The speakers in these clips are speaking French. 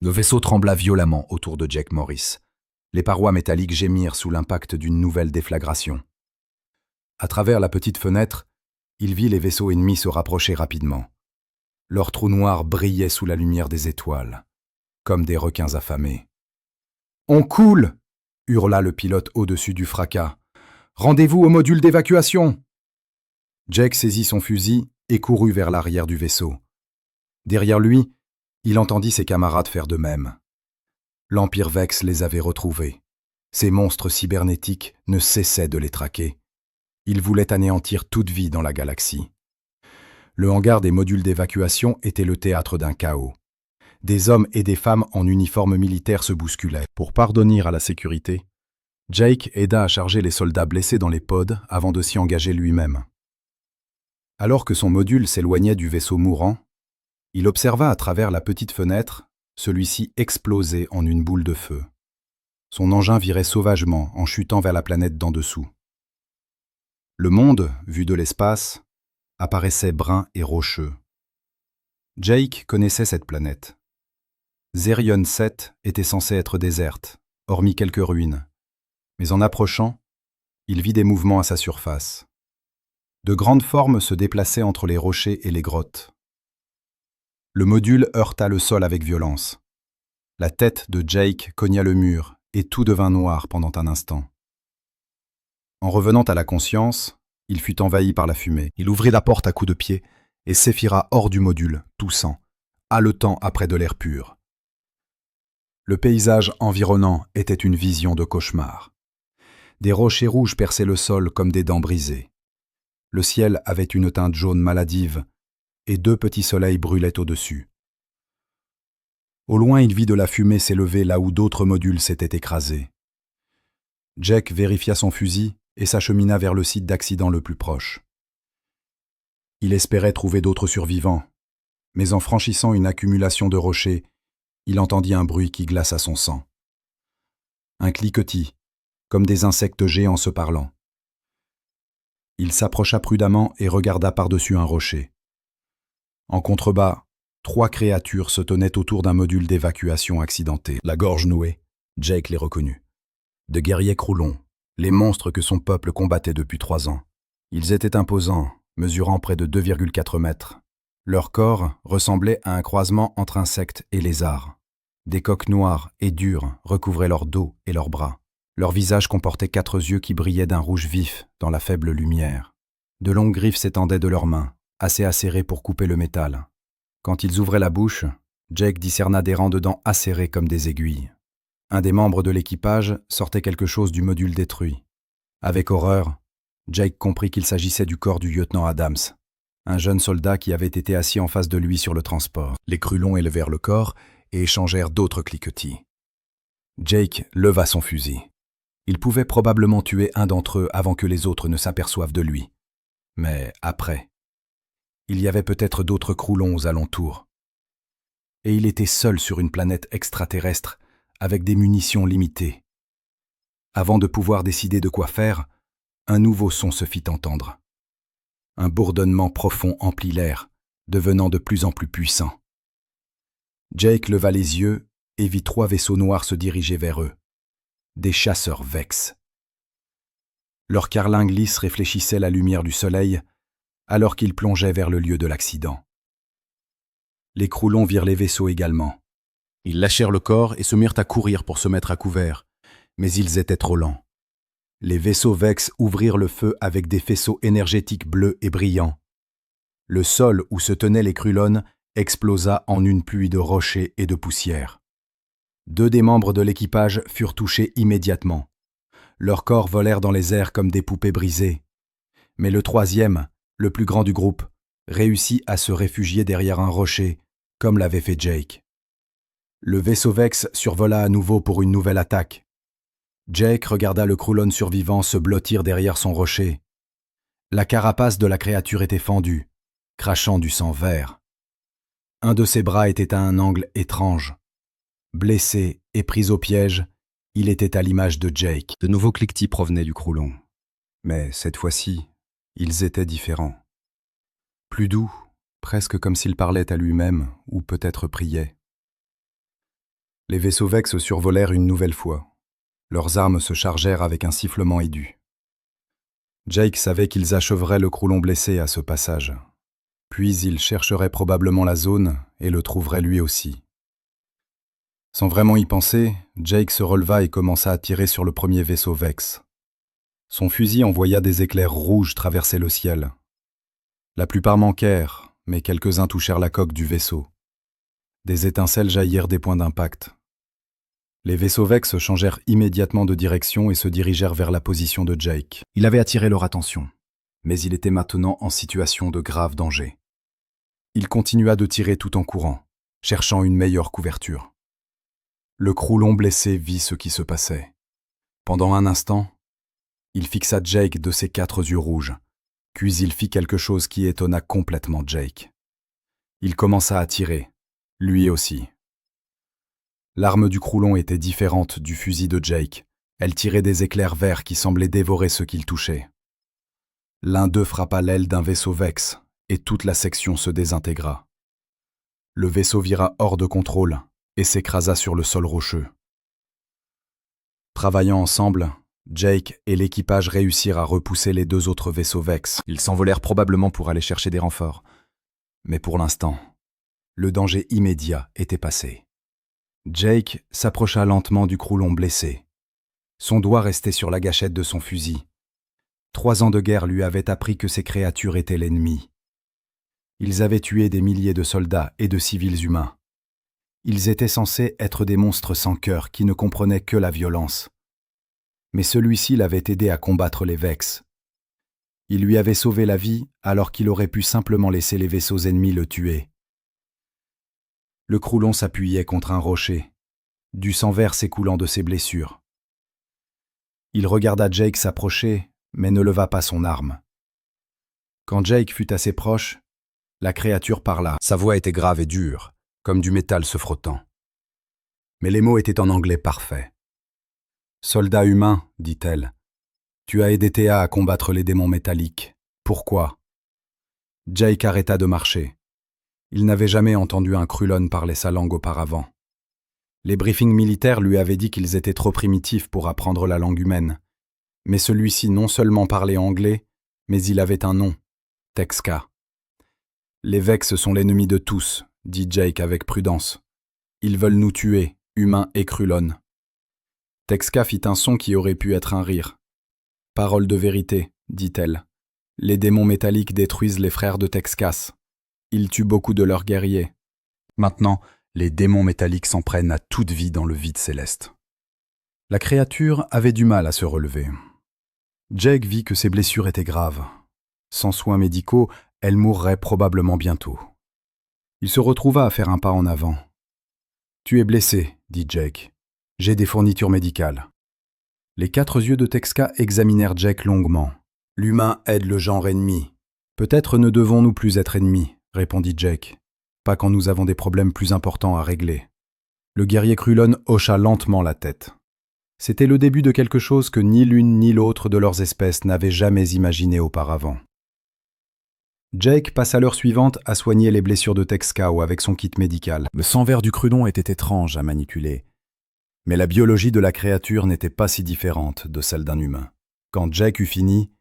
Le vaisseau trembla violemment autour de Jake Morris. Les parois métalliques gémirent sous l'impact d'une nouvelle déflagration. À travers la petite fenêtre, il vit les vaisseaux ennemis se rapprocher rapidement. Leurs trous noirs brillaient sous la lumière des étoiles, comme des requins affamés. « On coule !» hurla le pilote au-dessus du fracas. « Rendez-vous au module d'évacuation !» Jake saisit son fusil et courut vers l'arrière du vaisseau. Derrière lui, il entendit ses camarades faire de même. L'Empire Vex les avait retrouvés. Ces monstres cybernétiques ne cessaient de les traquer. Ils voulaient anéantir toute vie dans la galaxie. Le hangar des modules d'évacuation était le théâtre d'un chaos. Des hommes et des femmes en uniforme militaire se bousculaient. Pour pardonner à la sécurité, Jake aida à charger les soldats blessés dans les pods avant de s'y engager lui-même. Alors que son module s'éloignait du vaisseau mourant, il observa à travers la petite fenêtre celui-ci exploser en une boule de feu. Son engin virait sauvagement en chutant vers la planète d'en dessous. Le monde, vu de l'espace, apparaissait brun et rocheux. Jake connaissait cette planète. Zerion 7 était censée être déserte, hormis quelques ruines. Mais en approchant, il vit des mouvements à sa surface. De grandes formes se déplaçaient entre les rochers et les grottes. Le module heurta le sol avec violence. La tête de Jake cogna le mur et tout devint noir pendant un instant. En revenant à la conscience, il fut envahi par la fumée. Il ouvrit la porte à coups de pied et s'effira hors du module, toussant, haletant après de l'air pur. Le paysage environnant était une vision de cauchemar. Des rochers rouges perçaient le sol comme des dents brisées. Le ciel avait une teinte jaune maladive et 2 petits soleils brûlaient au-dessus. Au loin, il vit de la fumée s'élever là où d'autres modules s'étaient écrasés. Jake vérifia son fusil et s'achemina vers le site d'accident le plus proche. Il espérait trouver d'autres survivants, mais en franchissant une accumulation de rochers, il entendit un bruit qui glaça son sang. Un cliquetis, comme des insectes géants se parlant. Il s'approcha prudemment et regarda par-dessus un rocher. En contrebas, 3 créatures se tenaient autour d'un module d'évacuation accidenté. La gorge nouée, Jake les reconnut. De guerriers croulons, les monstres que son peuple combattait depuis 3 ans. Ils étaient imposants, mesurant près de 2,4 mètres. Leur corps ressemblait à un croisement entre insectes et lézards. Des coques noires et dures recouvraient leur dos et leurs bras. Leur visage comportait 4 yeux qui brillaient d'un rouge vif dans la faible lumière. De longues griffes s'étendaient de leurs mains, assez acérées pour couper le métal. Quand ils ouvraient la bouche, Jake discerna des rangs de dents acérées comme des aiguilles. Un des membres de l'équipage sortait quelque chose du module détruit. Avec horreur, Jake comprit qu'il s'agissait du corps du lieutenant Adams, un jeune soldat qui avait été assis en face de lui sur le transport. Les crulons élevèrent le corps et échangèrent d'autres cliquetis. Jake leva son fusil. Il pouvait probablement tuer un d'entre eux avant que les autres ne s'aperçoivent de lui. Mais après, il y avait peut-être d'autres croulons aux alentours. Et il était seul sur une planète extraterrestre avec des munitions limitées. Avant de pouvoir décider de quoi faire, un nouveau son se fit entendre. Un bourdonnement profond emplit l'air, devenant de plus en plus puissant. Jake leva les yeux et vit 3 vaisseaux noirs se diriger vers eux. Des chasseurs Vex. Leurs carlins lisses réfléchissaient la lumière du soleil alors qu'ils plongeaient vers le lieu de l'accident. Les croulons virent les vaisseaux également. Ils lâchèrent le corps et se mirent à courir pour se mettre à couvert, mais ils étaient trop lents. Les vaisseaux Vex ouvrirent le feu avec des faisceaux énergétiques bleus et brillants. Le sol où se tenaient les crulones explosa en une pluie de rochers et de poussière. 2 des membres de l'équipage furent touchés immédiatement. Leurs corps volèrent dans les airs comme des poupées brisées. Mais le 3e, le plus grand du groupe, réussit à se réfugier derrière un rocher, comme l'avait fait Jake. Le vaisseau Vex survola à nouveau pour une nouvelle attaque. Jake regarda le Krulon survivant se blottir derrière son rocher. La carapace de la créature était fendue, crachant du sang vert. Un de ses bras était à un angle étrange. Blessé et pris au piège, il était à l'image de Jake. De nouveaux cliquetis provenaient du Krulon. Mais cette fois-ci, ils étaient différents. Plus doux, presque comme s'il parlait à lui-même ou peut-être priait. Les vaisseaux Vex survolèrent une nouvelle fois. Leurs armes se chargèrent avec un sifflement aigu. Jake savait qu'ils achèveraient le Croulon blessé à ce passage. Puis ils chercheraient probablement la zone et le trouveraient lui aussi. Sans vraiment y penser, Jake se releva et commença à tirer sur le premier vaisseau Vex. Son fusil envoya des éclairs rouges traverser le ciel. La plupart manquèrent, mais quelques-uns touchèrent la coque du vaisseau. Des étincelles jaillirent des points d'impact. Les vaisseaux Vex changèrent immédiatement de direction et se dirigèrent vers la position de Jake. Il avait attiré leur attention, mais il était maintenant en situation de grave danger. Il continua de tirer tout en courant, cherchant une meilleure couverture. Le Croulon blessé vit ce qui se passait. Pendant un instant, il fixa Jake de ses 4 yeux rouges, puis il fit quelque chose qui étonna complètement Jake. Il commença à tirer, lui aussi. L'arme du Croulon était différente du fusil de Jake. Elle tirait des éclairs verts qui semblaient dévorer ce qu'il touchait. L'un d'eux frappa l'aile d'un vaisseau Vex, et toute la section se désintégra. Le vaisseau vira hors de contrôle et s'écrasa sur le sol rocheux. Travaillant ensemble, Jake et l'équipage réussirent à repousser les 2 autres vaisseaux Vex. Ils s'envolèrent probablement pour aller chercher des renforts. Mais pour l'instant, le danger immédiat était passé. Jake s'approcha lentement du Croulon blessé. Son doigt restait sur la gâchette de son fusil. 3 ans de guerre lui avaient appris que ces créatures étaient l'ennemi. Ils avaient tué des milliers de soldats et de civils humains. Ils étaient censés être des monstres sans cœur qui ne comprenaient que la violence. Mais celui-ci l'avait aidé à combattre les Vex. Il lui avait sauvé la vie alors qu'il aurait pu simplement laisser les vaisseaux ennemis le tuer. Le Croulon s'appuyait contre un rocher, du sang vert s'écoulant de ses blessures. Il regarda Jake s'approcher, mais ne leva pas son arme. Quand Jake fut assez proche, la créature parla. Sa voix était grave et dure, comme du métal se frottant. Mais les mots étaient en anglais parfait. « Soldat humain, dit-elle, tu as aidé Théa à combattre les démons métalliques. Pourquoi ?» Jake arrêta de marcher. Il n'avait jamais entendu un Krulon parler sa langue auparavant. Les briefings militaires lui avaient dit qu'ils étaient trop primitifs pour apprendre la langue humaine. Mais celui-ci non seulement parlait anglais, mais il avait un nom, Texka. « Les Vex sont l'ennemi de tous, dit Jake avec prudence. Ils veulent nous tuer, humains et Krulon. Texka fit un son qui aurait pu être un rire. Parole de vérité, dit-elle. Les démons métalliques détruisent les frères de Texkas. Ils tuent beaucoup de leurs guerriers. Maintenant, les démons métalliques s'en prennent à toute vie dans le vide céleste. La créature avait du mal à se relever. Jake vit que ses blessures étaient graves. Sans soins médicaux, elle mourrait probablement bientôt. Il se retrouva à faire un pas en avant. « Tu es blessé, dit Jake. J'ai des fournitures médicales. » Les 4 yeux de Texka examinèrent Jake longuement. « L'humain aide le genre ennemi. Peut-être ne devons-nous plus être ennemis, répondit Jake. Pas quand nous avons des problèmes plus importants à régler. » Le guerrier Krulon hocha lentement la tête. C'était le début de quelque chose que ni l'une ni l'autre de leurs espèces n'avaient jamais imaginé auparavant. Jake passa l'heure suivante à soigner les blessures de Texka avec son kit médical. Le sang vert du Krulon était étrange à manipuler. Mais la biologie de la créature n'était pas si différente de celle d'un humain. Quand Jake eut fini,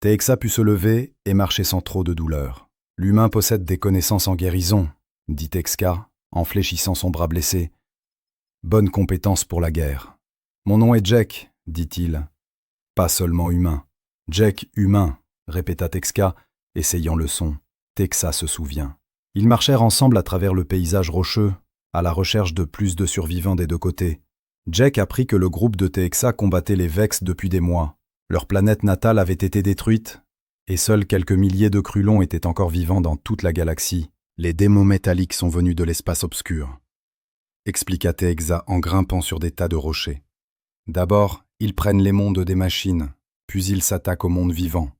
Texka put se lever et marcher sans trop de douleur. « L'humain possède des connaissances en guérison, » dit Texka, en fléchissant son bras blessé. « Bonne compétence pour la guerre. »« Mon nom est Jake, » dit-il. « Pas seulement humain. »« Jake humain, » répéta Texka, essayant le son. Texka se souvient. Ils marchèrent ensemble à travers le paysage rocheux, à la recherche de plus de survivants des 2 côtés. Jake apprit que le groupe de Texka combattait les Vex depuis des mois. Leur planète natale avait été détruite, et seuls quelques milliers de Krulons étaient encore vivants dans toute la galaxie. Les démons métalliques sont venus de l'espace obscur, expliqua Texka en grimpant sur des tas de rochers. D'abord, ils prennent les mondes des machines, puis ils s'attaquent au monde vivant.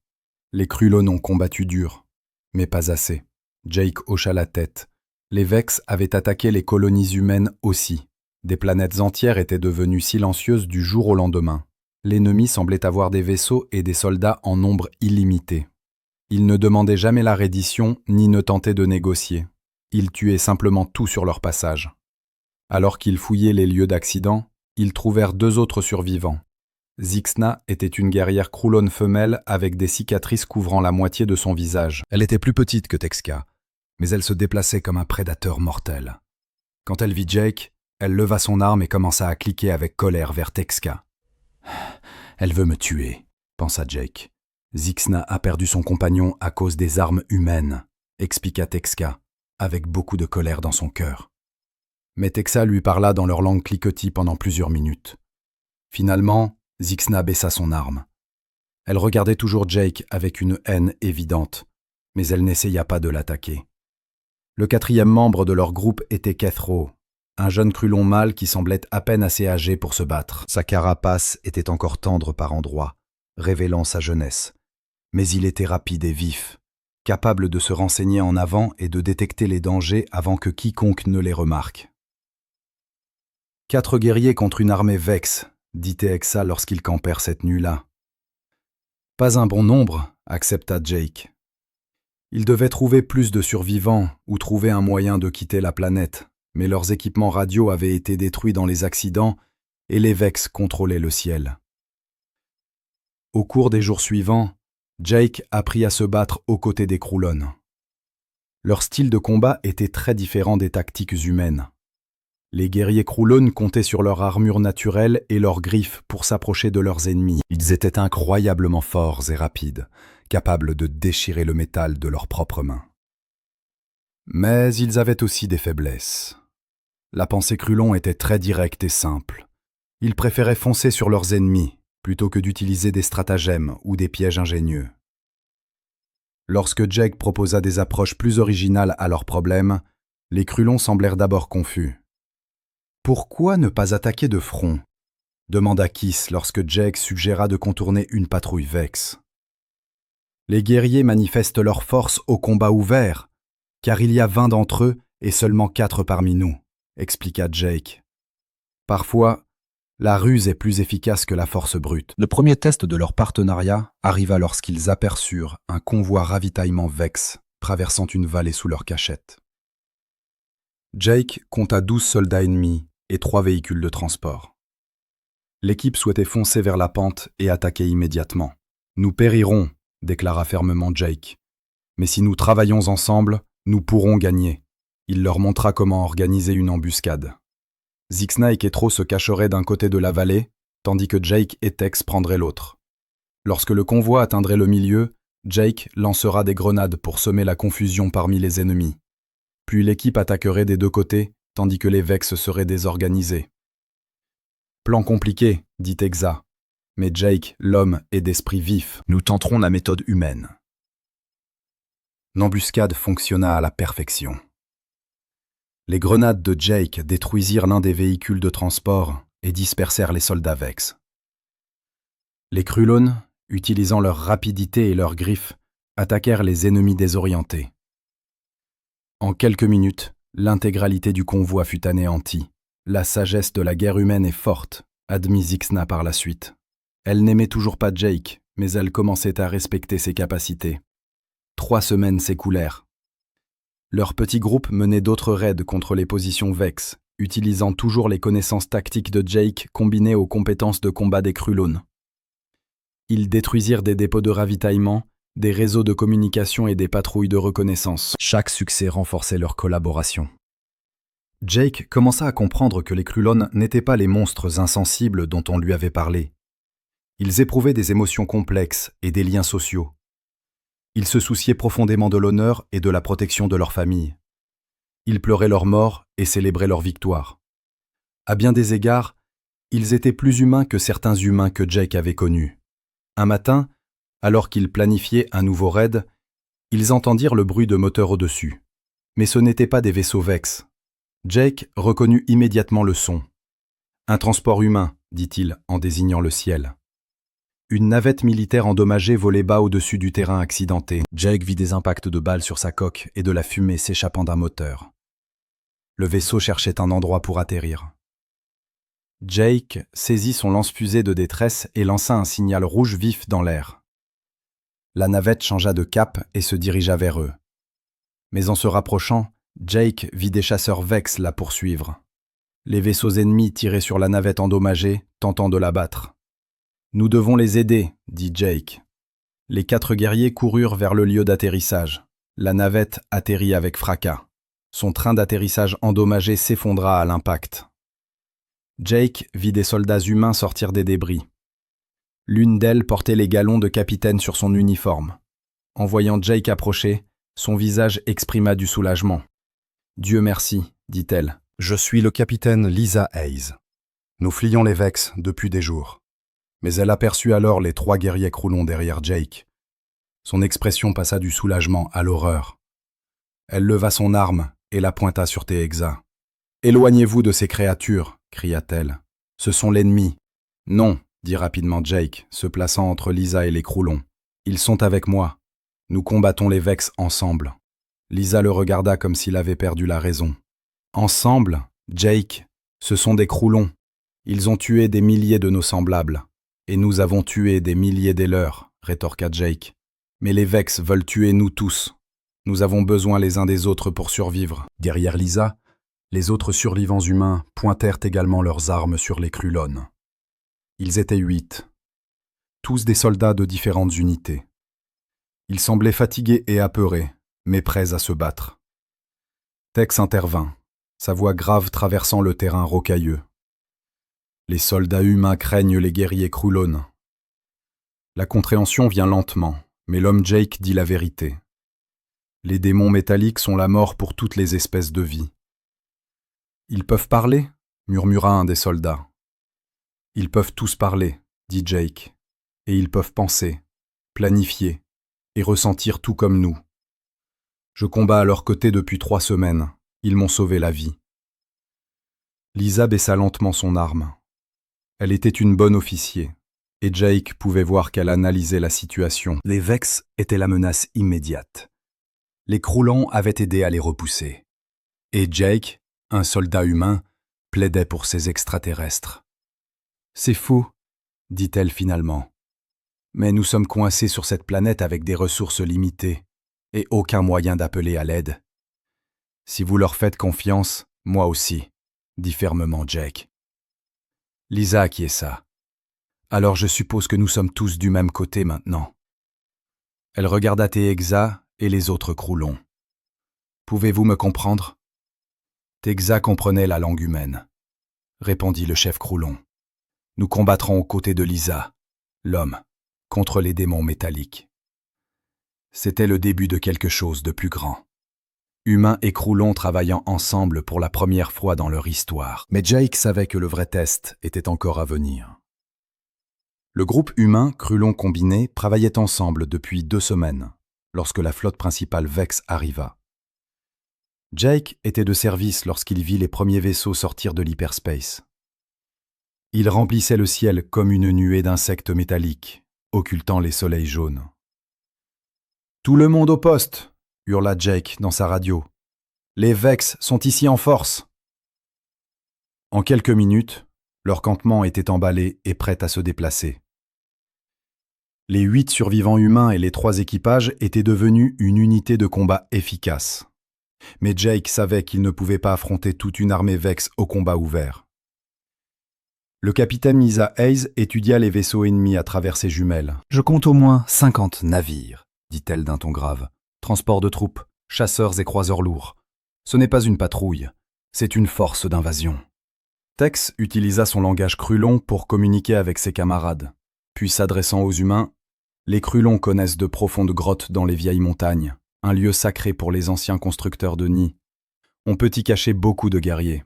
Les Krulons ont combattu dur, mais pas assez. Jake hocha la tête. Les Vex avaient attaqué les colonies humaines aussi. Des planètes entières étaient devenues silencieuses du jour au lendemain. L'ennemi semblait avoir des vaisseaux et des soldats en nombre illimité. Ils ne demandaient jamais la reddition ni ne tentaient de négocier. Ils tuaient simplement tout sur leur passage. Alors qu'ils fouillaient les lieux d'accident, ils trouvèrent 2 autres survivants. Zixna était une guerrière Krulon femelle avec des cicatrices couvrant la moitié de son visage. Elle était plus petite que Texka, mais elle se déplaçait comme un prédateur mortel. Quand elle vit Jake, elle leva son arme et commença à cliquer avec colère vers Texka. « Elle veut me tuer », pensa Jake. « Zixna a perdu son compagnon à cause des armes humaines », expliqua Texka, avec beaucoup de colère dans son cœur. Mais Texa lui parla dans leur langue cliquetis pendant plusieurs minutes. Finalement, Zixna baissa son arme. Elle regardait toujours Jake avec une haine évidente, mais elle n'essaya pas de l'attaquer. Le 4e membre de leur groupe était Kethro, un jeune Krulon mâle qui semblait à peine assez âgé pour se battre. Sa carapace était encore tendre par endroits, révélant sa jeunesse. Mais il était rapide et vif, capable de se renseigner en avant et de détecter les dangers avant que quiconque ne les remarque. 4 guerriers contre une armée Vex, dit Texa lorsqu'ils campèrent cette nuit-là. Pas un bon nombre, accepta Jake. Ils devaient trouver plus de survivants ou trouver un moyen de quitter la planète, mais leurs équipements radio avaient été détruits dans les accidents et les Vex contrôlaient le ciel. Au cours des jours suivants, Jake apprit à se battre aux côtés des Krulon. Leur style de combat était très différent des tactiques humaines. Les guerriers Krulon comptaient sur leur armure naturelle et leurs griffes pour s'approcher de leurs ennemis. Ils étaient incroyablement forts et rapides, capables de déchirer le métal de leurs propres mains. Mais ils avaient aussi des faiblesses. La pensée Krulon était très directe et simple. Ils préféraient foncer sur leurs ennemis, plutôt que d'utiliser des stratagèmes ou des pièges ingénieux. Lorsque Jake proposa des approches plus originales à leurs problèmes, les Krulon semblèrent d'abord confus. « Pourquoi ne pas attaquer de front ?» demanda Kiss lorsque Jake suggéra de contourner une patrouille Vex. « Les guerriers manifestent leur force au combat ouvert, car il y a 20 d'entre eux et seulement 4 parmi nous, » expliqua Jake. « Parfois, la ruse est plus efficace que la force brute. » Le premier test de leur partenariat arriva lorsqu'ils aperçurent un convoi ravitaillement Vex traversant une vallée sous leur cachette. Jake compta 12 soldats ennemis et 3 véhicules de transport. L'équipe souhaitait foncer vers la pente et attaquer immédiatement. « Nous périrons », déclara fermement Jake. « Mais si nous travaillons ensemble, nous pourrons gagner. » Il leur montra comment organiser une embuscade. Zixna et Kethro se cacheraient d'un côté de la vallée, tandis que Jake et Tex prendraient l'autre. Lorsque le convoi atteindrait le milieu, Jake lancera des grenades pour semer la confusion parmi les ennemis. Puis l'équipe attaquerait des 2 côtés, tandis que les Vex seraient désorganisés. « Plan compliqué, dit Texa. Mais Jake, l'homme, est d'esprit vif. Nous tenterons la méthode humaine. » L'embuscade fonctionna à la perfection. Les grenades de Jake détruisirent l'un des véhicules de transport et dispersèrent les soldats Vex. Les Krulon, utilisant leur rapidité et leurs griffes, attaquèrent les ennemis désorientés. En quelques minutes, l'intégralité du convoi fut anéantie. La sagesse de la guerre humaine est forte, admit Zixna par la suite. Elle n'aimait toujours pas Jake, mais elle commençait à respecter ses capacités. 3 semaines s'écoulèrent. Leur petit groupe menait d'autres raids contre les positions Vex, utilisant toujours les connaissances tactiques de Jake combinées aux compétences de combat des Krulon. Ils détruisirent des dépôts de ravitaillement, des réseaux de communication et des patrouilles de reconnaissance. Chaque succès renforçait leur collaboration. Jake commença à comprendre que les Krulon n'étaient pas les monstres insensibles dont on lui avait parlé. Ils éprouvaient des émotions complexes et des liens sociaux. Ils se souciaient profondément de l'honneur et de la protection de leur famille. Ils pleuraient leur mort et célébraient leur victoire. À bien des égards, ils étaient plus humains que certains humains que Jake avait connus. Un matin, alors qu'ils planifiaient un nouveau raid, ils entendirent le bruit de moteurs au-dessus. Mais ce n'étaient pas des vaisseaux Vex. Jake reconnut immédiatement le son. « Un transport humain », dit-il en désignant le ciel. Une navette militaire endommagée volait bas au-dessus du terrain accidenté. Jake vit des impacts de balles sur sa coque et de la fumée s'échappant d'un moteur. Le vaisseau cherchait un endroit pour atterrir. Jake saisit son lance-fusée de détresse et lança un signal rouge vif dans l'air. La navette changea de cap et se dirigea vers eux. Mais en se rapprochant, Jake vit des chasseurs Vex la poursuivre. Les vaisseaux ennemis tiraient sur la navette endommagée, tentant de la battre. « Nous devons les aider », dit Jake. Les 4 guerriers coururent vers le lieu d'atterrissage. La navette atterrit avec fracas. Son train d'atterrissage endommagé s'effondra à l'impact. Jake vit des soldats humains sortir des débris. L'une d'elles portait les galons de capitaine sur son uniforme. En voyant Jake approcher, son visage exprima du soulagement. « Dieu merci », dit-elle. « Je suis le capitaine Lisa Hayes. Nous flions les Vex depuis des jours. » Mais elle aperçut alors les 3 guerriers croulons derrière Jake. Son expression passa du soulagement à l'horreur. Elle leva son arme et la pointa sur Texa. « Éloignez-vous de ces créatures !» cria-t-elle. « Ce sont l'ennemi. »« Non !» dit rapidement Jake, se plaçant entre Lisa et les croulons. « Ils sont avec moi. Nous combattons les Vex ensemble. » Lisa le regarda comme s'il avait perdu la raison. « Ensemble, Jake, ce sont des croulons. Ils ont tué des milliers de nos semblables. Et nous avons tué des milliers des leurs, rétorqua Jake. Mais les Vex veulent tuer nous tous. Nous avons besoin les uns des autres pour survivre. » Derrière Lisa, les autres survivants humains pointèrent également leurs armes sur les Crulones. Ils étaient 8, tous des soldats de différentes unités. Ils semblaient fatigués et apeurés, mais prêts à se battre. Tex intervint, sa voix grave traversant le terrain rocailleux. Les soldats humains craignent les guerriers Crulones. La compréhension vient lentement, mais l'homme Jake dit la vérité. Les démons métalliques sont la mort pour toutes les espèces de vie. « Ils peuvent parler » murmura un des soldats. « Ils peuvent tous parler » dit Jake. « Et ils peuvent penser, planifier et ressentir tout comme nous. Je combats à leur côté depuis 3 semaines. Ils m'ont sauvé la vie. » Lisa baissa lentement son arme. Elle était une bonne officier, et Jake pouvait voir qu'elle analysait la situation. Les Vex étaient la menace immédiate. Les Croulons avaient aidé à les repousser. Et Jake, un soldat humain, plaidait pour ces extraterrestres. « C'est faux, » dit-elle finalement. « Mais nous sommes coincés sur cette planète avec des ressources limitées et aucun moyen d'appeler à l'aide. Si vous leur faites confiance, moi aussi, » dit fermement Jake. Lisa acquiesça. « Alors je suppose que nous sommes tous du même côté maintenant. » Elle regarda Texa et les autres Croulons. « Pouvez-vous me comprendre ?» Texa comprenait la langue humaine, répondit le chef Croulon. « Nous combattrons aux côtés de Lisa, l'homme, contre les démons métalliques. » C'était le début de quelque chose de plus grand. Humains et Croulons travaillant ensemble pour la première fois dans leur histoire. Mais Jake savait que le vrai test était encore à venir. Le groupe humain Crulon combiné travaillait ensemble depuis 2 semaines, lorsque la flotte principale Vex arriva. Jake était de service lorsqu'il vit les premiers vaisseaux sortir de l'hyperspace. Ils remplissaient le ciel comme une nuée d'insectes métalliques, occultant les soleils jaunes. « Tout le monde au poste !» hurla Jake dans sa radio. « Les Vex sont ici en force !» En quelques minutes, leur campement était emballé et prêt à se déplacer. Les 8 survivants humains et les 3 équipages étaient devenus une unité de combat efficace. Mais Jake savait qu'il ne pouvait pas affronter toute une armée Vex au combat ouvert. Le capitaine Lisa Hayes étudia les vaisseaux ennemis à travers ses jumelles. « Je compte au moins 50 navires, » dit-elle d'un ton grave. « Transport de troupes, chasseurs et croiseurs lourds. Ce n'est pas une patrouille, c'est une force d'invasion. » Tex utilisa son langage Crulon pour communiquer avec ses camarades. Puis s'adressant aux humains, « Les Crulons connaissent de profondes grottes dans les vieilles montagnes, un lieu sacré pour les anciens constructeurs de nids. On peut y cacher beaucoup de guerriers. »«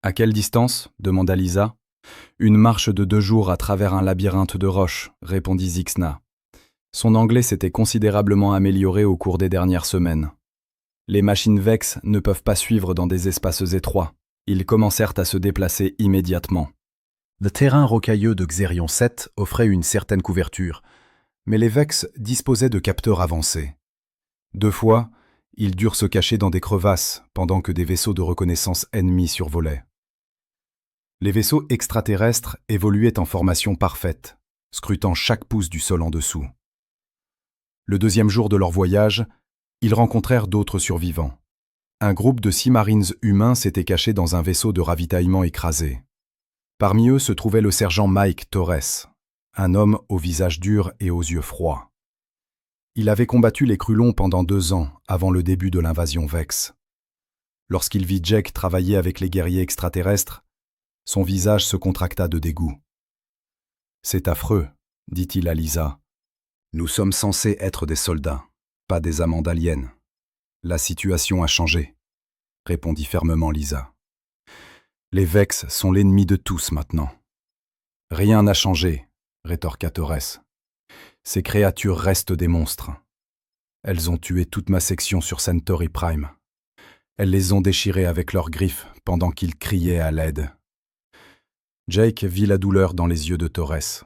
À quelle distance ?» demanda Lisa. « Une marche de 2 jours à travers un labyrinthe de roches, » répondit Zixna. Son anglais s'était considérablement amélioré au cours des dernières semaines. Les machines Vex ne peuvent pas suivre dans des espaces étroits. Ils commencèrent à se déplacer immédiatement. Le terrain rocailleux de Xerion 7 offrait une certaine couverture, mais les Vex disposaient de capteurs avancés. 2 fois, ils durent se cacher dans des crevasses pendant que des vaisseaux de reconnaissance ennemis survolaient. Les vaisseaux extraterrestres évoluaient en formation parfaite, scrutant chaque pouce du sol en dessous. Le 2e jour de leur voyage, ils rencontrèrent d'autres survivants. un groupe de 6 Marines humains s'était caché dans un vaisseau de ravitaillement écrasé. Parmi eux se trouvait le sergent Mike Torres, un homme au visage dur et aux yeux froids. Il avait combattu les Krulons pendant 2 ans avant le début de l'invasion Vex. Lorsqu'il vit Jake travailler avec les guerriers extraterrestres, son visage se contracta de dégoût. « C'est affreux, dit-il à Lisa. Nous sommes censés être des soldats, pas des amants d'aliens. La situation a changé, répondit fermement Lisa. Les Vex sont l'ennemi de tous maintenant. Rien n'a changé, rétorqua Torres. Ces créatures restent des monstres. Elles ont tué toute ma section sur Centauri Prime. Elles les ont déchirés avec leurs griffes pendant qu'ils criaient à l'aide. Jake vit la douleur dans les yeux de Torres.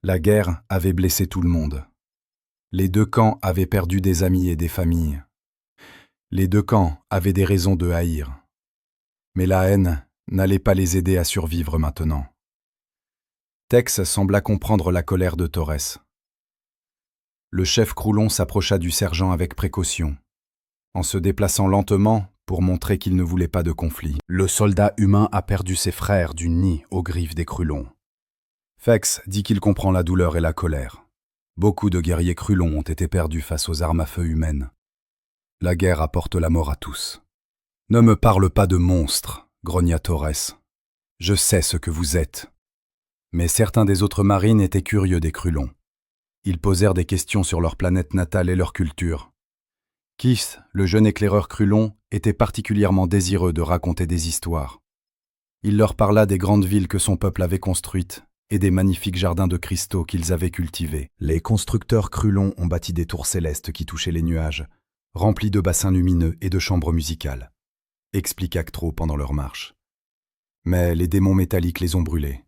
La guerre avait blessé tout le monde. Les 2 camps avaient perdu des amis et des familles. Les 2 camps avaient des raisons de haïr. Mais la haine n'allait pas les aider à survivre maintenant. Tex sembla comprendre la colère de Torres. Le chef Krulon s'approcha du sergent avec précaution, en se déplaçant lentement pour montrer qu'il ne voulait pas de conflit. Le soldat humain a perdu ses frères du nid aux griffes des Krulons. Fex dit qu'il comprend la douleur et la colère. Beaucoup de guerriers Krulons ont été perdus face aux armes à feu humaines. La guerre apporte la mort à tous. « Ne me parle pas de monstres, grogna Torres. Je sais ce que vous êtes. » Mais certains des autres marines étaient curieux des Krulons. Ils posèrent des questions sur leur planète natale et leur culture. Keith, le jeune éclaireur Krulon, était particulièrement désireux de raconter des histoires. Il leur parla des grandes villes que son peuple avait construites et des magnifiques jardins de cristaux qu'ils avaient cultivés. Les constructeurs Krulons ont bâti des tours célestes qui touchaient les nuages, remplies de bassins lumineux et de chambres musicales, expliqua Ctro pendant leur marche. Mais les démons métalliques les ont brûlés.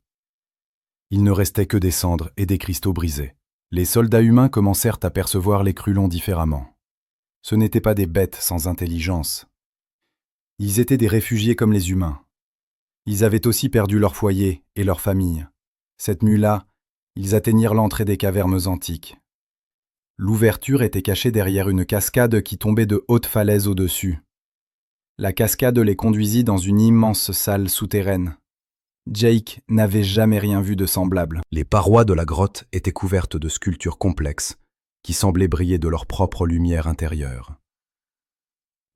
Il ne restait que des cendres et des cristaux brisés. Les soldats humains commencèrent à percevoir les Krulons différemment. Ce n'étaient pas des bêtes sans intelligence. Ils étaient des réfugiés comme les humains. Ils avaient aussi perdu leur foyer et leur famille. Cette nuit-là, ils atteignirent l'entrée des cavernes antiques. L'ouverture était cachée derrière une cascade qui tombait de hautes falaises au-dessus. La cascade les conduisit dans une immense salle souterraine. Jake n'avait jamais rien vu de semblable. Les parois de la grotte étaient couvertes de sculptures complexes qui semblaient briller de leur propre lumière intérieure.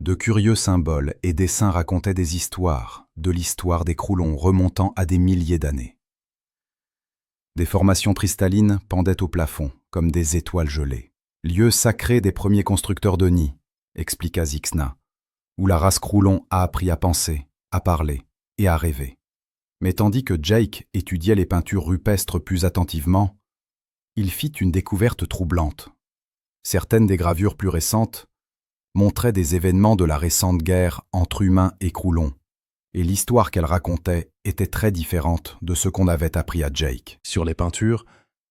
De curieux symboles et dessins racontaient des histoires, de l'histoire des Krulons remontant à des milliers d'années. Des formations cristallines pendaient au plafond, comme des étoiles gelées. Lieu sacré des premiers constructeurs de nids, expliqua Zixna, où la race Krulon a appris à penser, à parler et à rêver. Mais tandis que Jake étudiait les peintures rupestres plus attentivement, il fit une découverte troublante. Certaines des gravures plus récentes montraient des événements de la récente guerre entre humains et Krulons, et l'histoire qu'elles racontaient était très différente de ce qu'on avait appris à Jake. Sur les peintures,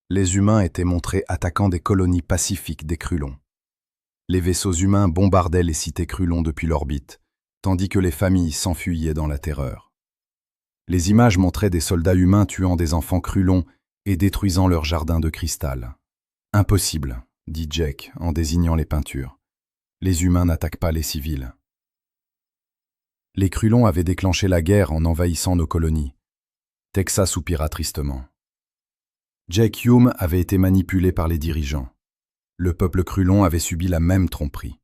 les humains étaient montrés attaquant des colonies pacifiques des Krulons. Les vaisseaux humains bombardaient les cités Krulons depuis l'orbite, tandis que les familles s'enfuyaient dans la terreur. Les images montraient des soldats humains tuant des enfants Krulons et détruisant leurs jardins de cristal. « Impossible », dit Jake en désignant les peintures. « Les humains n'attaquent pas les civils. » Les Krulons avaient déclenché la guerre en envahissant nos colonies. Texa soupira tristement. Jake Hume avait été manipulé par les dirigeants. Le peuple Krulon avait subi la même tromperie.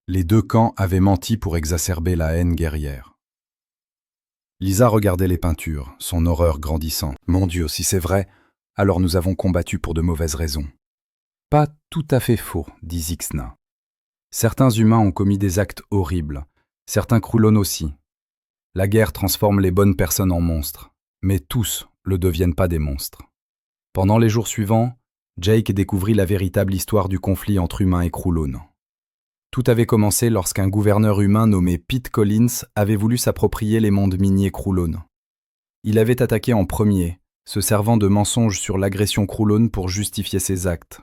Les 2 camps avaient menti pour exacerber la haine guerrière. Lisa regardait les peintures, son horreur grandissant. « Mon Dieu, si c'est vrai, alors nous avons combattu pour de mauvaises raisons. »« Pas tout à fait faux, » dit Zixna. « Certains humains ont commis des actes horribles, certains Krulons aussi. La guerre transforme les bonnes personnes en monstres, mais tous ne deviennent pas des monstres. » Pendant les jours suivants, Jake découvrit la véritable histoire du conflit entre humains et Krulons. Tout avait commencé lorsqu'un gouverneur humain nommé Pete Collins avait voulu s'approprier les mondes miniers Krulons. Il avait attaqué en premier, se servant de mensonges sur l'agression Krulon pour justifier ses actes.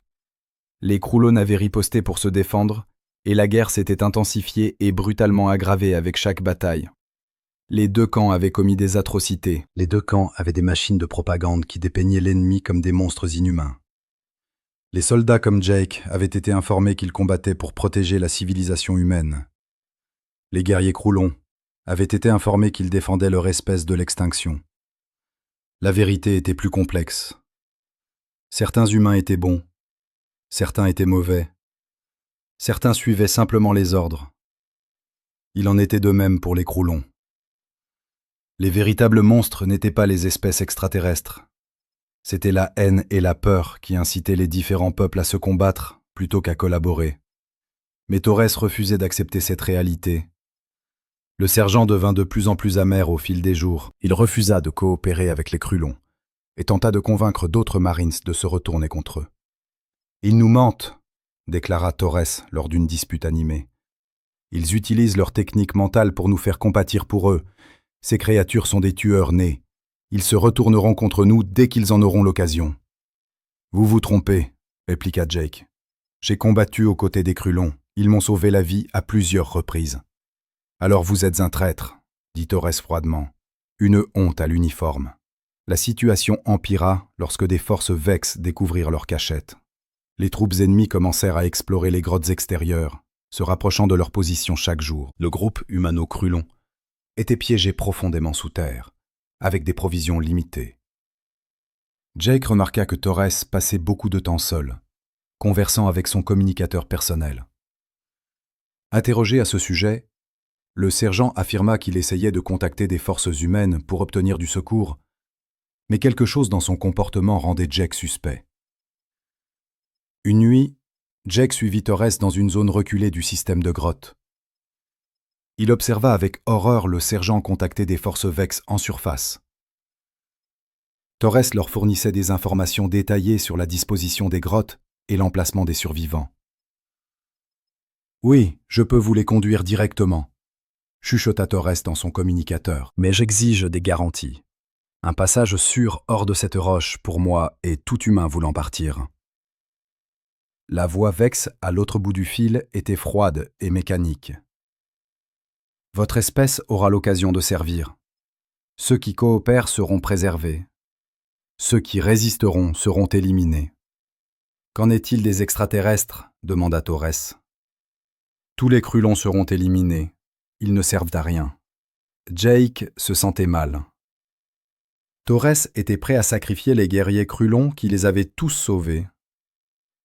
Les Krulons avaient riposté pour se défendre, et la guerre s'était intensifiée et brutalement aggravée avec chaque bataille. Les 2 camps avaient commis des atrocités. Les 2 camps avaient des machines de propagande qui dépeignaient l'ennemi comme des monstres inhumains. Les soldats comme Jake avaient été informés qu'ils combattaient pour protéger la civilisation humaine. Les guerriers Croulons avaient été informés qu'ils défendaient leur espèce de l'extinction. La vérité était plus complexe. Certains humains étaient bons, certains étaient mauvais, certains suivaient simplement les ordres. Il en était de même pour les Croulons. Les véritables monstres n'étaient pas les espèces extraterrestres. C'était la haine et la peur qui incitaient les différents peuples à se combattre plutôt qu'à collaborer. Mais Torres refusait d'accepter cette réalité. Le sergent devint de plus en plus amer au fil des jours. Il refusa de coopérer avec les Croulons et tenta de convaincre d'autres Marines de se retourner contre eux. « Ils nous mentent », déclara Torres lors d'une dispute animée. « Ils utilisent leur technique mentale pour nous faire compatir pour eux. Ces créatures sont des tueurs nés. Ils se retourneront contre nous dès qu'ils en auront l'occasion. »« Vous vous trompez », répliqua Jake. « J'ai combattu aux côtés des Croulons. Ils m'ont sauvé la vie à plusieurs reprises. »« Alors vous êtes un traître, » dit Torres froidement. Une honte à l'uniforme. La situation empira lorsque des forces Vex découvrirent leur cachette. Les troupes ennemies commencèrent à explorer les grottes extérieures, se rapprochant de leur position chaque jour. Le groupe humano-Croulon était piégé profondément sous terre, avec des provisions limitées. Jake remarqua que Torres passait beaucoup de temps seul, conversant avec son communicateur personnel. Interrogé à ce sujet, le sergent affirma qu'il essayait de contacter des forces humaines pour obtenir du secours, mais quelque chose dans son comportement rendait Jake suspect. Une nuit, Jake suivit Torres dans une zone reculée du système de grotte. Il observa avec horreur le sergent contacter des forces Vex en surface. Torres leur fournissait des informations détaillées sur la disposition des grottes et l'emplacement des survivants. « Oui, je peux vous les conduire directement », chuchota Torres dans son communicateur. « Mais j'exige des garanties. Un passage sûr hors de cette roche pour moi et tout humain voulant partir. » La voix Vex à l'autre bout du fil était froide et mécanique. « Votre espèce aura l'occasion de servir. Ceux qui coopèrent seront préservés. Ceux qui résisteront seront éliminés. »« Qu'en est-il des extraterrestres ?» demanda Torres. « Tous les Croulons seront éliminés. Ils ne servent à rien. » Jake se sentait mal. Torres était prêt à sacrifier les guerriers Croulons qui les avaient tous sauvés.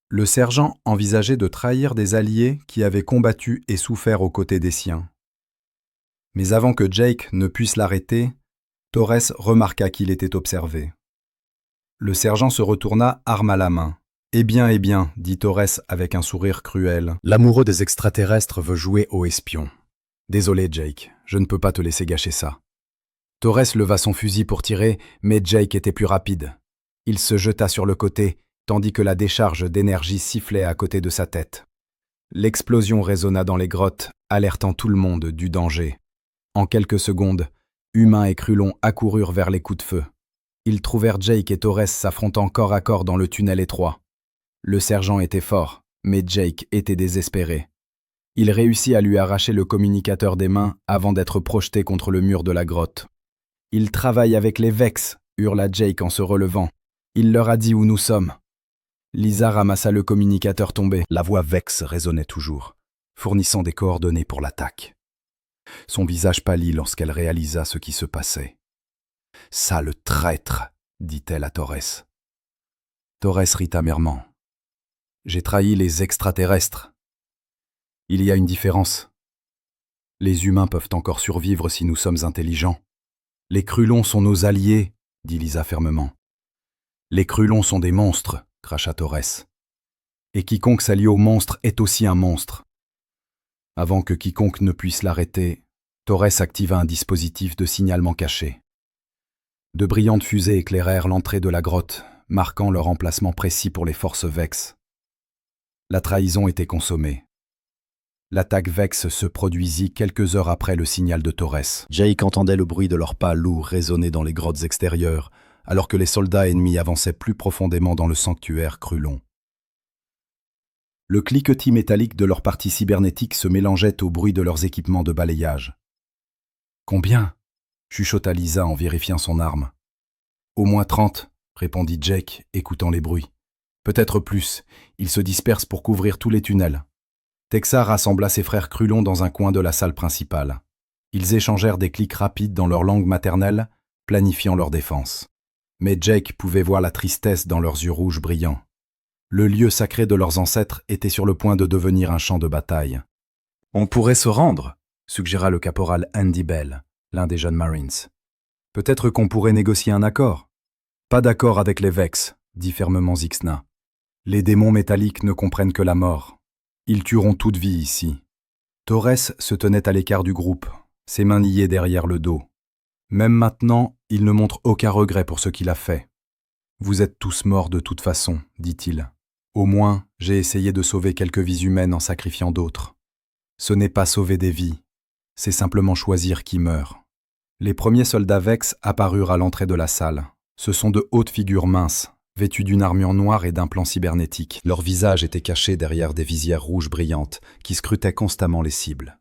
Le sergent envisageait de trahir des alliés qui avaient combattu et souffert aux côtés des siens. Mais avant que Jake ne puisse l'arrêter, Torres remarqua qu'il était observé. Le sergent se retourna, arme à la main. « Eh bien, dit Torres avec un sourire cruel. L'amoureux des extraterrestres veut jouer au espion. Désolé, Jake, je ne peux pas te laisser gâcher ça. » Torres leva son fusil pour tirer, mais Jake était plus rapide. Il se jeta sur le côté, tandis que la décharge d'énergie sifflait à côté de sa tête. L'explosion résonna dans les grottes, alertant tout le monde du danger. En quelques secondes, humains et Croulons accoururent vers les coups de feu. Ils trouvèrent Jake et Torres s'affrontant corps à corps dans le tunnel étroit. Le sergent était fort, mais Jake était désespéré. Il réussit à lui arracher le communicateur des mains avant d'être projeté contre le mur de la grotte. « Il travaille avec les Vex !» hurla Jake en se relevant. « Il leur a dit où nous sommes. » Lisa ramassa le communicateur tombé. La voix Vex résonnait toujours, fournissant des coordonnées pour l'attaque. Son visage pâlit lorsqu'elle réalisa ce qui se passait. « Sale traître !» dit-elle à Torres. Torres rit amèrement. « J'ai trahi les extraterrestres. Il y a une différence. Les humains peuvent encore survivre si nous sommes intelligents. Les Croulons sont nos alliés, dit Lisa fermement. Les Croulons sont des monstres, cracha Torres. Et quiconque s'allie au monstre est aussi un monstre. Avant que quiconque ne puisse l'arrêter, Torres activa un dispositif de signalement caché. De brillantes fusées éclairèrent l'entrée de la grotte, marquant leur emplacement précis pour les forces Vex. La trahison était consommée. L'attaque Vex se produisit quelques heures après le signal de Torres. Jake entendait le bruit de leurs pas lourds résonner dans les grottes extérieures, alors que les soldats ennemis avançaient plus profondément dans le sanctuaire Croulon. Le cliquetis métallique de leurs parties cybernétiques se mélangeait au bruit de leurs équipements de balayage. « Combien ?» chuchota Lisa en vérifiant son arme. « Au moins 30, répondit Jake, écoutant les bruits. « Peut-être plus, ils se dispersent pour couvrir tous les tunnels. » Texa rassembla ses frères Krulon dans un coin de la salle principale. Ils échangèrent des clics rapides dans leur langue maternelle, planifiant leur défense. Mais Jake pouvait voir la tristesse dans leurs yeux rouges brillants. Le lieu sacré de leurs ancêtres était sur le point de devenir un champ de bataille. « On pourrait se rendre », suggéra le caporal Andy Bell, l'un des jeunes Marines. « Peut-être qu'on pourrait négocier un accord. »« Pas d'accord avec les Vex, » dit fermement Zixna. « Les démons métalliques ne comprennent que la mort. Ils tueront toute vie ici. » Torres se tenait à l'écart du groupe, ses mains liées derrière le dos. Même maintenant, il ne montre aucun regret pour ce qu'il a fait. « Vous êtes tous morts de toute façon, dit-il. Au moins, j'ai essayé de sauver quelques vies humaines en sacrifiant d'autres. Ce n'est pas sauver des vies, c'est simplement choisir qui meurt. » Les premiers soldats Vex apparurent à l'entrée de la salle. Ce sont de hautes figures minces, vêtues d'une armure noire et d'un plan cybernétique. Leurs visages étaient cachés derrière des visières rouges brillantes qui scrutaient constamment les cibles.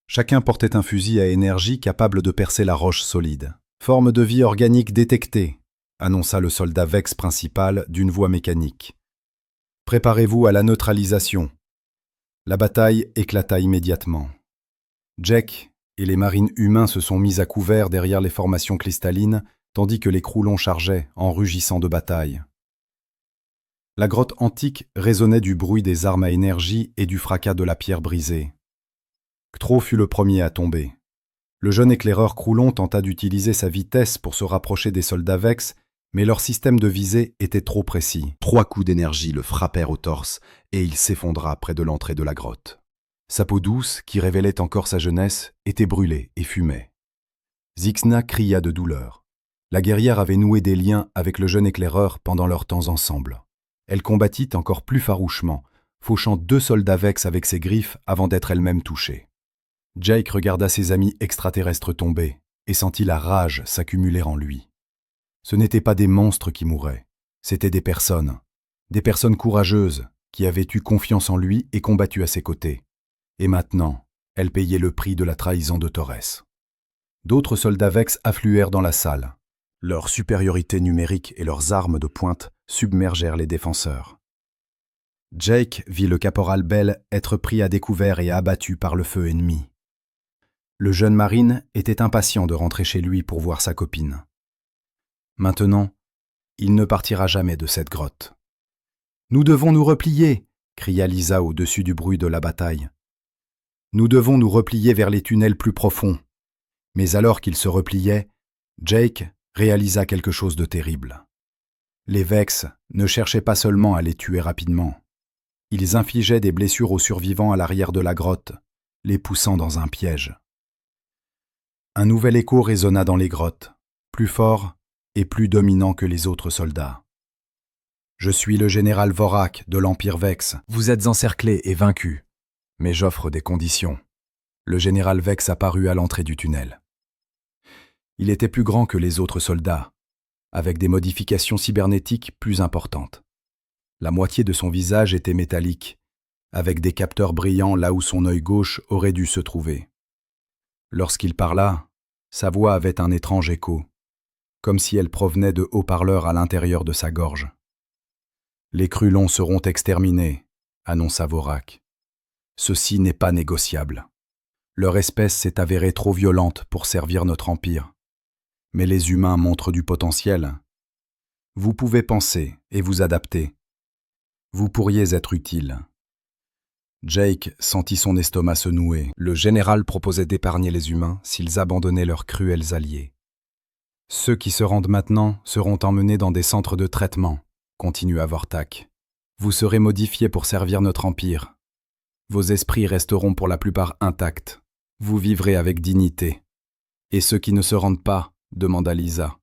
Chacun portait un fusil à énergie capable de percer la roche solide. « Forme de vie organique détectée », annonça le soldat Vex principal d'une voix mécanique. « Préparez-vous à la neutralisation. » La bataille éclata immédiatement. Jack et les marines humains se sont mis à couvert derrière les formations cristallines, tandis que les Krulons chargeaient en rugissant de bataille. La grotte antique résonnait du bruit des armes à énergie et du fracas de la pierre brisée. Ktro fut le premier à tomber. Le jeune éclaireur Krulon tenta d'utiliser sa vitesse pour se rapprocher des soldats Vex, mais leur système de visée était trop précis. 3 coups d'énergie le frappèrent au torse et il s'effondra près de l'entrée de la grotte. Sa peau douce, qui révélait encore sa jeunesse, était brûlée et fumait. Zixna cria de douleur. La guerrière avait noué des liens avec le jeune éclaireur pendant leurs temps ensemble. Elle combattit encore plus farouchement, fauchant 2 soldats Vex avec ses griffes avant d'être elle-même touchée. Jake regarda ses amis extraterrestres tomber et sentit la rage s'accumuler en lui. Ce n'étaient pas des monstres qui mouraient, c'étaient des personnes courageuses qui avaient eu confiance en lui et combattu à ses côtés. Et maintenant, elles payaient le prix de la trahison de Torres. D'autres soldats Vex affluèrent dans la salle. Leur supériorité numérique et leurs armes de pointe submergèrent les défenseurs. Jake vit le caporal Bell être pris à découvert et abattu par le feu ennemi. Le jeune marine était impatient de rentrer chez lui pour voir sa copine. Maintenant, il ne partira jamais de cette grotte. « Nous devons nous replier !» cria Lisa au-dessus du bruit de la bataille. « Nous devons nous replier vers les tunnels plus profonds. » Mais alors qu'il se repliait, Jake réalisa quelque chose de terrible. Les Vex ne cherchaient pas seulement à les tuer rapidement. Ils infligeaient des blessures aux survivants à l'arrière de la grotte, les poussant dans un piège. Un nouvel écho résonna dans les grottes, plus fort et plus dominant que les autres soldats. « Je suis le général Vorak de l'Empire Vex. Vous êtes encerclés et vaincus. Mais j'offre des conditions. » Le général Vex apparut à l'entrée du tunnel. Il était plus grand que les autres soldats, avec des modifications cybernétiques plus importantes. La moitié de son visage était métallique, avec des capteurs brillants là où son œil gauche aurait dû se trouver. Lorsqu'il parla, sa voix avait un étrange écho, comme si elle provenait de haut-parleurs à l'intérieur de sa gorge. « Les Krulons seront exterminés », annonça Vorak. « Ceci n'est pas négociable. Leur espèce s'est avérée trop violente pour servir notre empire. Mais les humains montrent du potentiel. Vous pouvez penser et vous adapter. Vous pourriez être utile. » Jake sentit son estomac se nouer. Le général proposait d'épargner les humains s'ils abandonnaient leurs cruels alliés. « Ceux qui se rendent maintenant seront emmenés dans des centres de traitement, » continua Vortak. « Vous serez modifiés pour servir notre empire. Vos esprits resteront pour la plupart intacts. Vous vivrez avec dignité. Et ceux qui ne se rendent pas, demanda Lisa.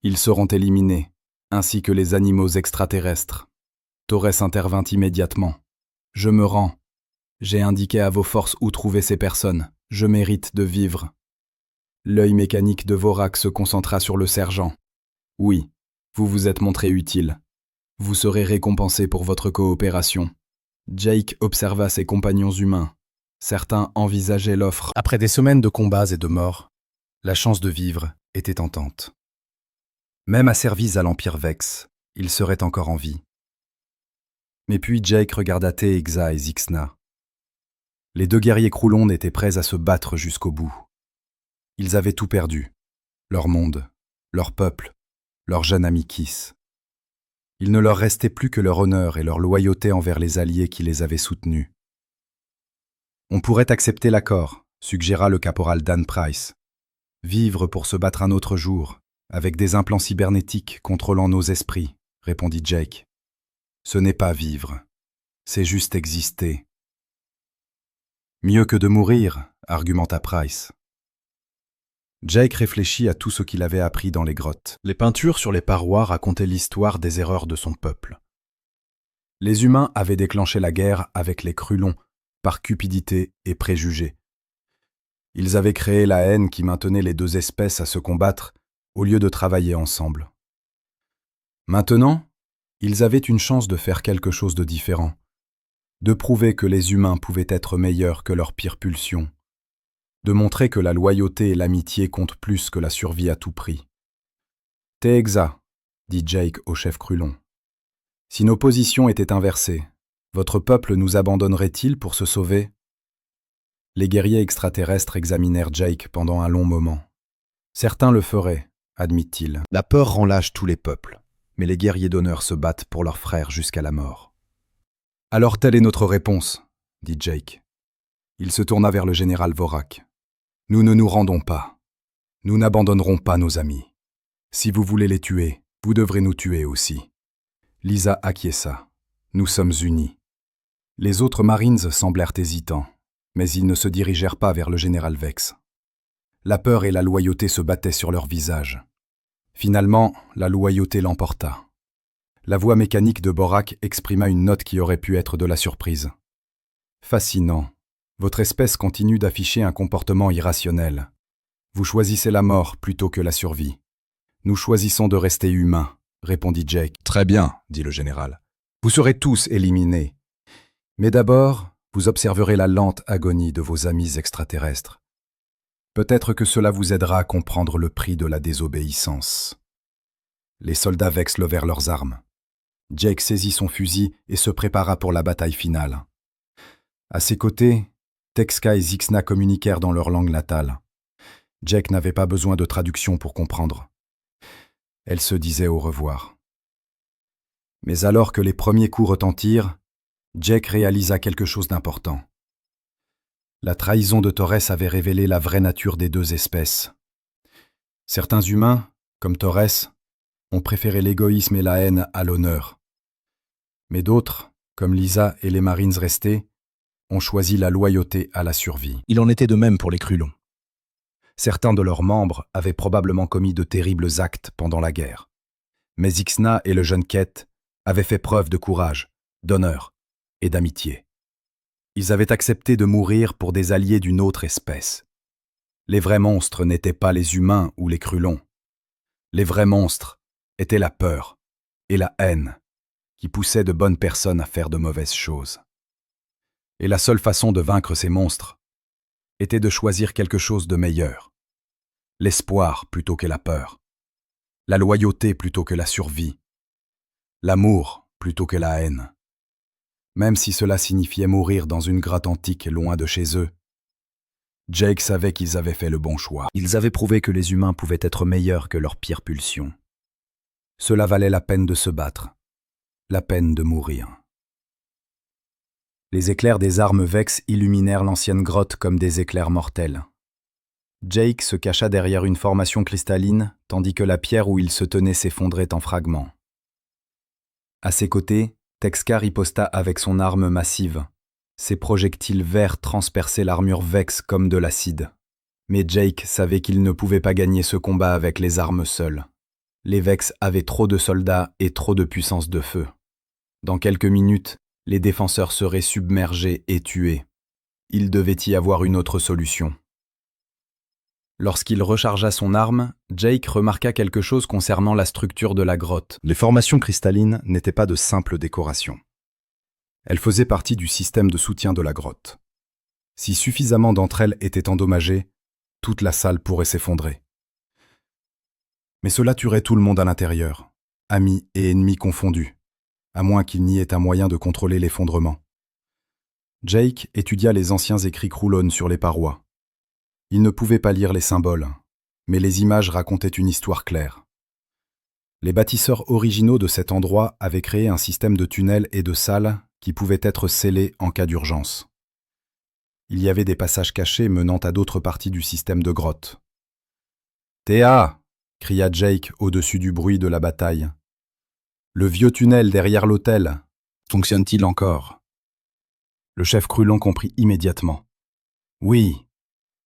Ils seront éliminés, ainsi que les animaux extraterrestres. Torres intervint immédiatement. Je me rends. J'ai indiqué à vos forces où trouver ces personnes. Je mérite de vivre. L'œil mécanique de Vorak se concentra sur le sergent. Oui, vous vous êtes montré utile. Vous serez récompensé pour votre coopération. Jake observa ses compagnons humains. Certains envisageaient l'offre. Après des semaines de combats et de morts, la chance de vivre était tentante. Même asservis à l'Empire Vex, ils seraient encore en vie. Mais puis Jake regarda Teexa et Zixna. Les deux guerriers Croulons étaient prêts à se battre jusqu'au bout. Ils avaient tout perdu. Leur monde, leur peuple, leur jeune ami Kiss. Il ne leur restait plus que leur honneur et leur loyauté envers les alliés qui les avaient soutenus. On pourrait accepter l'accord, suggéra le caporal Dan Price. Vivre pour se battre un autre jour, avec des implants cybernétiques contrôlant nos esprits, répondit Jake. Ce n'est pas vivre, c'est juste exister. Mieux que de mourir, argumenta Price. Jake réfléchit à tout ce qu'il avait appris dans les grottes. Les peintures sur les parois racontaient l'histoire des erreurs de son peuple. Les humains avaient déclenché la guerre avec les Croulons par cupidité et préjugés. Ils avaient créé la haine qui maintenait les deux espèces à se combattre au lieu de travailler ensemble. Maintenant, ils avaient une chance de faire quelque chose de différent, de prouver que les humains pouvaient être meilleurs que leurs pires pulsions, de montrer que la loyauté et l'amitié comptent plus que la survie à tout prix. « T'es exact », dit Jake au chef Croulon. « Si nos positions étaient inversées, votre peuple nous abandonnerait-il pour se sauver ?» Les guerriers extraterrestres examinèrent Jake pendant un long moment. « Certains le feraient, » admit-il. « La peur rend lâche tous les peuples, mais les guerriers d'honneur se battent pour leurs frères jusqu'à la mort. »« Alors telle est notre réponse, » dit Jake. Il se tourna vers le général Vorak. « Nous ne nous rendons pas. Nous n'abandonnerons pas nos amis. Si vous voulez les tuer, vous devrez nous tuer aussi. » Lisa acquiesça. « Nous sommes unis. » Les autres Marines semblèrent hésitants, mais ils ne se dirigèrent pas vers le général Vex. La peur et la loyauté se battaient sur leurs visages. Finalement, la loyauté l'emporta. La voix mécanique de Borak exprima une note qui aurait pu être de la surprise. « Fascinant. Votre espèce continue d'afficher un comportement irrationnel. Vous choisissez la mort plutôt que la survie. Nous choisissons de rester humains, répondit Jake. Très bien, dit le général. Vous serez tous éliminés. Mais d'abord, vous observerez la lente agonie de vos amis extraterrestres. Peut-être que cela vous aidera à comprendre le prix de la désobéissance. Les soldats Vex levèrent leurs armes. Jake saisit son fusil et se prépara pour la bataille finale. À ses côtés, Texka et Zixna communiquèrent dans leur langue natale. Jake n'avait pas besoin de traduction pour comprendre. Elle se disait au revoir. Mais alors que les premiers coups retentirent, Jake réalisa quelque chose d'important. La trahison de Torres avait révélé la vraie nature des deux espèces. Certains humains, comme Torres, ont préféré l'égoïsme et la haine à l'honneur. Mais d'autres, comme Lisa et les Marines restés, ont choisi la loyauté à la survie. Il en était de même pour les Croulons. Certains de leurs membres avaient probablement commis de terribles actes pendant la guerre. Mais Zixna et le jeune Ket avaient fait preuve de courage, d'honneur et d'amitié. Ils avaient accepté de mourir pour des alliés d'une autre espèce. Les vrais monstres n'étaient pas les humains ou les Croulons. Les vrais monstres étaient la peur et la haine qui poussaient de bonnes personnes à faire de mauvaises choses. Et la seule façon de vaincre ces monstres était de choisir quelque chose de meilleur. L'espoir plutôt que la peur. La loyauté plutôt que la survie. L'amour plutôt que la haine. Même si cela signifiait mourir dans une grotte antique loin de chez eux, Jake savait qu'ils avaient fait le bon choix. Ils avaient prouvé que les humains pouvaient être meilleurs que leurs pires pulsions. Cela valait la peine de se battre, la peine de mourir. Les éclairs des armes Vex illuminèrent l'ancienne grotte comme des éclairs mortels. Jake se cacha derrière une formation cristalline, tandis que la pierre où il se tenait s'effondrait en fragments. À ses côtés, Texka riposta avec son arme massive. Ses projectiles verts transperçaient l'armure Vex comme de l'acide. Mais Jake savait qu'il ne pouvait pas gagner ce combat avec les armes seules. Les Vex avaient trop de soldats et trop de puissance de feu. Dans quelques minutes, les défenseurs seraient submergés et tués. Il devait y avoir une autre solution. Lorsqu'il rechargea son arme, Jake remarqua quelque chose concernant la structure de la grotte. Les formations cristallines n'étaient pas de simples décorations. Elles faisaient partie du système de soutien de la grotte. Si suffisamment d'entre elles étaient endommagées, toute la salle pourrait s'effondrer. Mais cela tuerait tout le monde à l'intérieur, amis et ennemis confondus, à moins qu'il n'y ait un moyen de contrôler l'effondrement. Jake étudia les anciens écrits Krulon sur les parois. Il ne pouvait pas lire les symboles, mais les images racontaient une histoire claire. Les bâtisseurs originaux de cet endroit avaient créé un système de tunnels et de salles qui pouvaient être scellés en cas d'urgence. Il y avait des passages cachés menant à d'autres parties du système de grottes. « Théa !» cria Jake au-dessus du bruit de la bataille. « Le vieux tunnel derrière l'hôtel, fonctionne-t-il encore ?» Le chef Krulon comprit immédiatement. « Oui,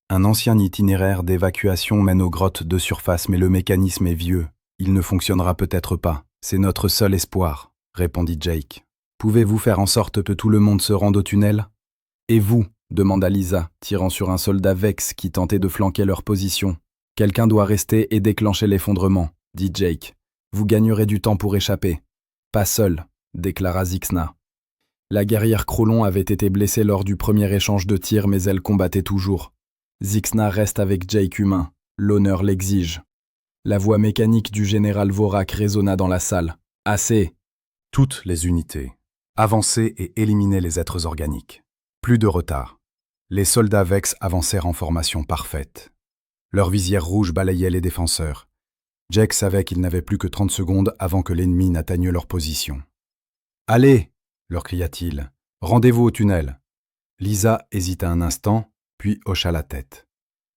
un ancien itinéraire d'évacuation mène aux grottes de surface, mais le mécanisme est vieux. Il ne fonctionnera peut-être pas. C'est notre seul espoir, » répondit Jake. « Pouvez-vous faire en sorte que tout le monde se rende au tunnel ? » « Et vous ?» demanda Lisa, tirant sur un soldat Vex qui tentait de flanquer leur position. « Quelqu'un doit rester et déclencher l'effondrement, » dit Jake. « Vous gagnerez du temps pour échapper. »« Pas seul, » déclara Zixna. La guerrière Krulon avait été blessée lors du premier échange de tirs, mais elle combattait toujours. Zixna reste avec Jake humain. L'honneur l'exige. La voix mécanique du général Vorak résonna dans la salle. « Assez !» Toutes les unités. Avancez et éliminez les êtres organiques. Plus de retard. Les soldats Vex avancèrent en formation parfaite. Leur visière rouge balayait les défenseurs. Jake savait qu'il n'avait plus que 30 secondes avant que l'ennemi n'atteigne leur position. « Allez !» leur cria-t-il. « Rendez-vous au tunnel. » Lisa hésita un instant, puis hocha la tête.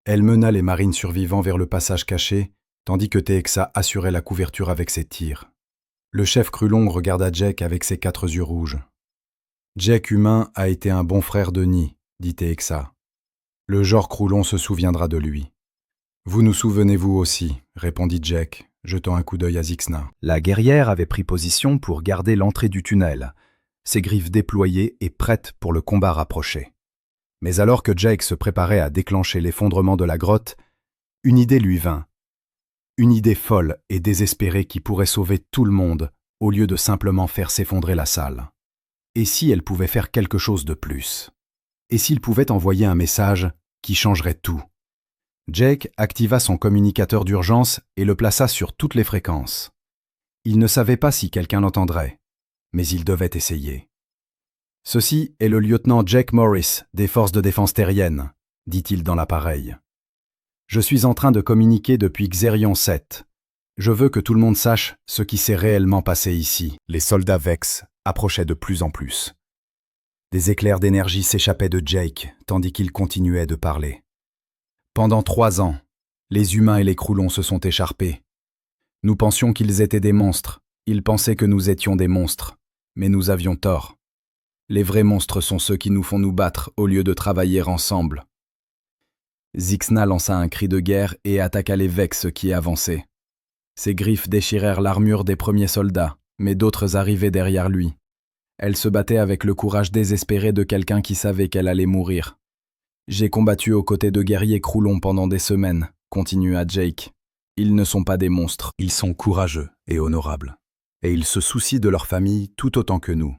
Elle mena les marines survivants vers le passage caché, tandis que Texa assurait la couverture avec ses tirs. Le chef Krulon regarda Jake avec ses 4 yeux rouges. « Jake humain a été un bon frère de nid, » dit Texa. « Le genre Krulon se souviendra de lui. »« Vous nous souvenez-vous aussi, » répondit Jake, jetant un coup d'œil à Zixna. La guerrière avait pris position pour garder l'entrée du tunnel, ses griffes déployées et prêtes pour le combat rapproché. Mais alors que Jake se préparait à déclencher l'effondrement de la grotte, une idée lui vint. Une idée folle et désespérée qui pourrait sauver tout le monde, au lieu de simplement faire s'effondrer la salle. Et si elle pouvait faire quelque chose de plus? Et s'il pouvait envoyer un message qui changerait tout? Jake activa son communicateur d'urgence et le plaça sur toutes les fréquences. Il ne savait pas si quelqu'un l'entendrait, mais il devait essayer. « Ceci est le lieutenant Jake Morris des forces de défense terrienne, » dit-il dans l'appareil. « Je suis en train de communiquer depuis Xerion 7. Je veux que tout le monde sache ce qui s'est réellement passé ici. » Les soldats Vex approchaient de plus en plus. Des éclairs d'énergie s'échappaient de Jake, tandis qu'il continuait de parler. Pendant 3 ans, les humains et les Krulons se sont écharpés. Nous pensions qu'ils étaient des monstres. Ils pensaient que nous étions des monstres. Mais nous avions tort. Les vrais monstres sont ceux qui nous font nous battre au lieu de travailler ensemble. Zixna lança un cri de guerre et attaqua les Vex qui avançaient. Ses griffes déchirèrent l'armure des premiers soldats, mais d'autres arrivaient derrière lui. Elle se battait avec le courage désespéré de quelqu'un qui savait qu'elle allait mourir. « J'ai combattu aux côtés de guerriers Krulon pendant des semaines, » continua Jake. « Ils ne sont pas des monstres, ils sont courageux et honorables. Et ils se soucient de leur famille tout autant que nous. »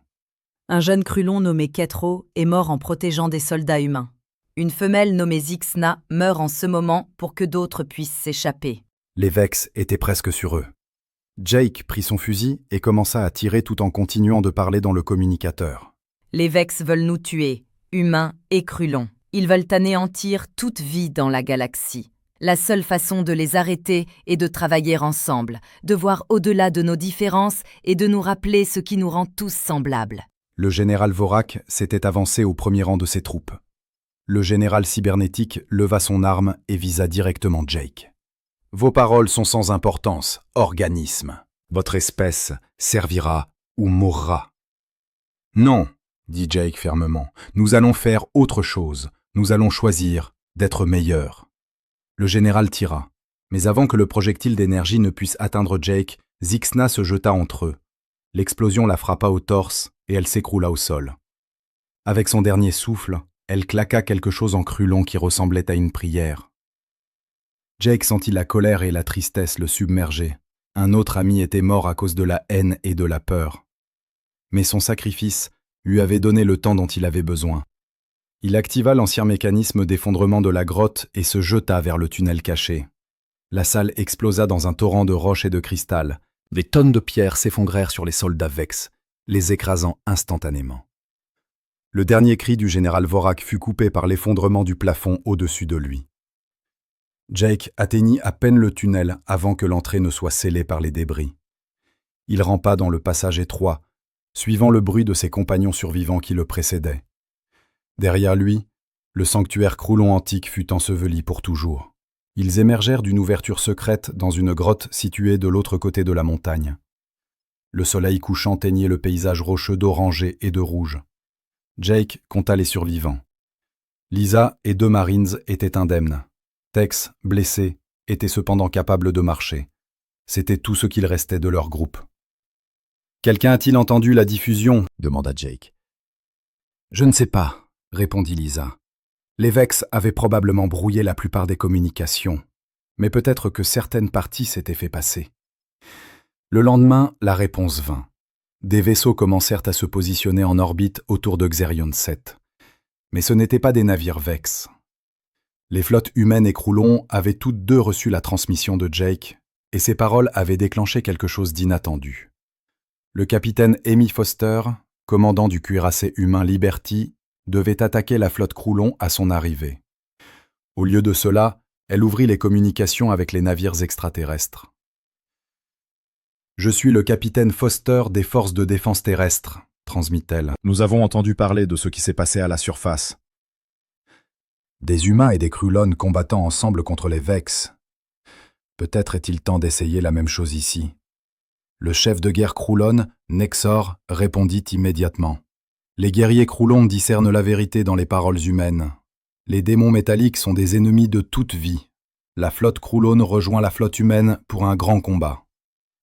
Un jeune Krulon nommé Ketro est mort en protégeant des soldats humains. Une femelle nommée Zixna meurt en ce moment pour que d'autres puissent s'échapper. Les Vex étaient presque sur eux. Jake prit son fusil et commença à tirer tout en continuant de parler dans le communicateur. Les Vex veulent nous tuer, humains et Krulons. Ils veulent anéantir toute vie dans la galaxie. La seule façon de les arrêter est de travailler ensemble, de voir au-delà de nos différences et de nous rappeler ce qui nous rend tous semblables. Le général Vorak s'était avancé au premier rang de ses troupes. Le général cybernétique leva son arme et visa directement Jake. « Vos paroles sont sans importance, organisme. Votre espèce servira ou mourra. »« Non, » dit Jake fermement, « nous allons faire autre chose. Nous allons choisir d'être meilleurs. » Le général tira, mais avant que le projectile d'énergie ne puisse atteindre Jake, Zixna se jeta entre eux. L'explosion la frappa au torse et elle s'écroula au sol. Avec son dernier souffle, elle claqua quelque chose en Krulon qui ressemblait à une prière. Jake sentit la colère et la tristesse le submerger. Un autre ami était mort à cause de la haine et de la peur. Mais son sacrifice lui avait donné le temps dont il avait besoin. Il activa l'ancien mécanisme d'effondrement de la grotte et se jeta vers le tunnel caché. La salle explosa dans un torrent de roches et de cristal. Des tonnes de pierres s'effondrèrent sur les soldats Vex, les écrasant instantanément. Le dernier cri du général Vorak fut coupé par l'effondrement du plafond au-dessus de lui. Jake atteignit à peine le tunnel avant que l'entrée ne soit scellée par les débris. Il rampa dans le passage étroit, suivant le bruit de ses compagnons survivants qui le précédaient. Derrière lui, le sanctuaire Croulon antique fut enseveli pour toujours. Ils émergèrent d'une ouverture secrète dans une grotte située de l'autre côté de la montagne. Le soleil couchant teignait le paysage rocheux d'orangé et de rouge. Jake compta les survivants. Lisa et 2 Marines étaient indemnes. Tex, blessé, était cependant capable de marcher. C'était tout ce qu'il restait de leur groupe. « Quelqu'un a-t-il entendu la diffusion » demanda Jake. « Je ne sais pas » répondit Lisa. Les Vex avaient probablement brouillé la plupart des communications, mais peut-être que certaines parties s'étaient fait passer. Le lendemain, la réponse vint. Des vaisseaux commencèrent à se positionner en orbite autour de Xerion 7. Mais ce n'étaient pas des navires Vex. Les flottes humaines et Croulon avaient toutes deux reçu la transmission de Jake, et ces paroles avaient déclenché quelque chose d'inattendu. Le capitaine Amy Foster, commandant du cuirassé humain Liberty, devait attaquer la flotte Croulon à son arrivée. Au lieu de cela, elle ouvrit les communications avec les navires extraterrestres. « Je suis le capitaine Foster des forces de défense terrestre », transmit-elle. « Nous avons entendu parler de ce qui s'est passé à la surface. Des humains et des Krulones combattant ensemble contre les Vex. Peut-être est-il temps d'essayer la même chose ici. » Le chef de guerre Croulon, Nexor, répondit immédiatement. Les guerriers Croulon discernent la vérité dans les paroles humaines. Les démons métalliques sont des ennemis de toute vie. La flotte Croulon rejoint la flotte humaine pour un grand combat.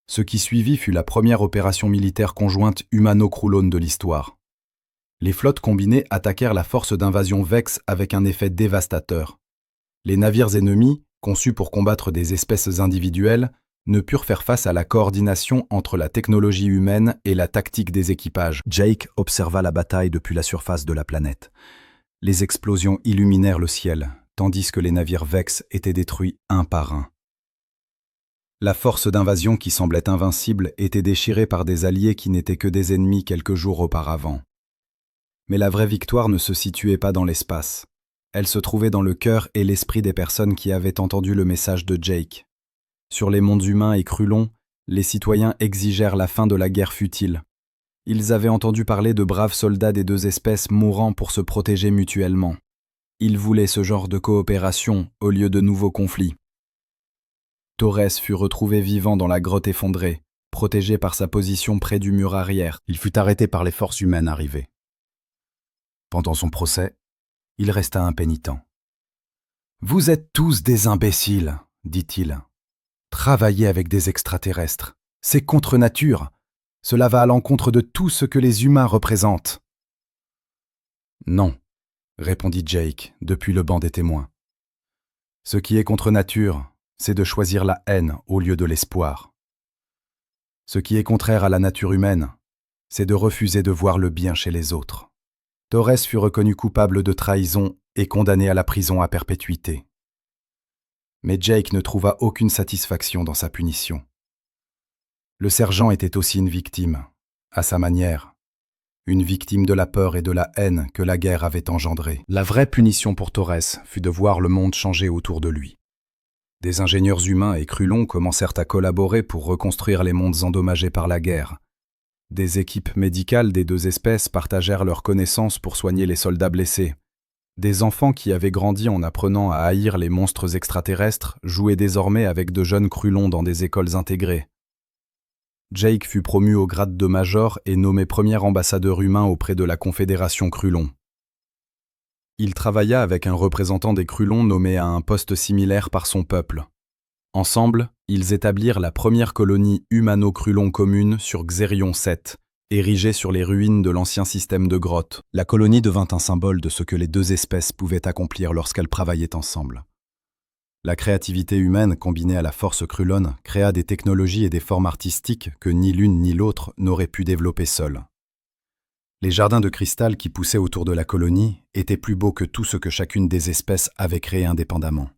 Ce qui suivit fut la première opération militaire conjointe humano-Croulon de l'histoire. Les flottes combinées attaquèrent la force d'invasion Vex avec un effet dévastateur. Les navires ennemis, conçus pour combattre des espèces individuelles, ne purent faire face à la coordination entre la technologie humaine et la tactique des équipages. Jake observa la bataille depuis la surface de la planète. Les explosions illuminèrent le ciel, tandis que les navires Vex étaient détruits un par un. La force d'invasion qui semblait invincible était déchirée par des alliés qui n'étaient que des ennemis quelques jours auparavant. Mais la vraie victoire ne se situait pas dans l'espace. Elle se trouvait dans le cœur et l'esprit des personnes qui avaient entendu le message de Jake. Sur les mondes humains et Krulon, les citoyens exigèrent la fin de la guerre futile. Ils avaient entendu parler de braves soldats des deux espèces mourant pour se protéger mutuellement. Ils voulaient ce genre de coopération au lieu de nouveaux conflits. Torres fut retrouvé vivant dans la grotte effondrée, protégé par sa position près du mur arrière. Il fut arrêté par les forces humaines arrivées. Pendant son procès, il resta impénitent. « Vous êtes tous des imbéciles, dit-il. Travailler avec des extraterrestres, c'est contre nature. Cela va à l'encontre de tout ce que les humains représentent. » Non, répondit Jake depuis le banc des témoins. Ce qui est contre nature, c'est de choisir la haine au lieu de l'espoir. Ce qui est contraire à la nature humaine, c'est de refuser de voir le bien chez les autres. Torres fut reconnu coupable de trahison et condamné à la prison à perpétuité. Mais Jake ne trouva aucune satisfaction dans sa punition. Le sergent était aussi une victime, à sa manière, une victime de la peur et de la haine que la guerre avait engendrée. La vraie punition pour Torres fut de voir le monde changer autour de lui. Des ingénieurs humains et Krulon commencèrent à collaborer pour reconstruire les mondes endommagés par la guerre. Des équipes médicales des deux espèces partagèrent leurs connaissances pour soigner les soldats blessés. Des enfants qui avaient grandi en apprenant à haïr les monstres extraterrestres jouaient désormais avec de jeunes Krulons dans des écoles intégrées. Jake fut promu au grade de major et nommé premier ambassadeur humain auprès de la Confédération Krulon. Il travailla avec un représentant des Krulons nommé à un poste similaire par son peuple. Ensemble, ils établirent la première colonie humano-Krulon commune sur Xerion 7, érigée sur les ruines de l'ancien système de grottes. La colonie devint un symbole de ce que les deux espèces pouvaient accomplir lorsqu'elles travaillaient ensemble. La créativité humaine combinée à la force Krulon créa des technologies et des formes artistiques que ni l'une ni l'autre n'auraient pu développer seules. Les jardins de cristal qui poussaient autour de la colonie étaient plus beaux que tout ce que chacune des espèces avait créé indépendamment.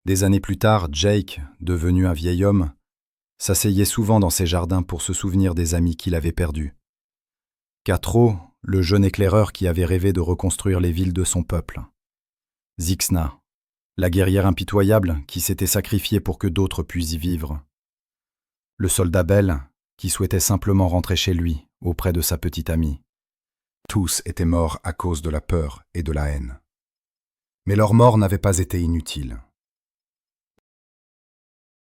Des années plus tard, Jake, devenu un vieil homme, s'asseyait souvent dans ces jardins pour se souvenir des amis qu'il avait perdus. Catro, le jeune éclaireur qui avait rêvé de reconstruire les villes de son peuple. Zixna, la guerrière impitoyable qui s'était sacrifiée pour que d'autres puissent y vivre. Le soldat Bell, qui souhaitait simplement rentrer chez lui, auprès de sa petite amie. Tous étaient morts à cause de la peur et de la haine. Mais leur mort n'avait pas été inutile.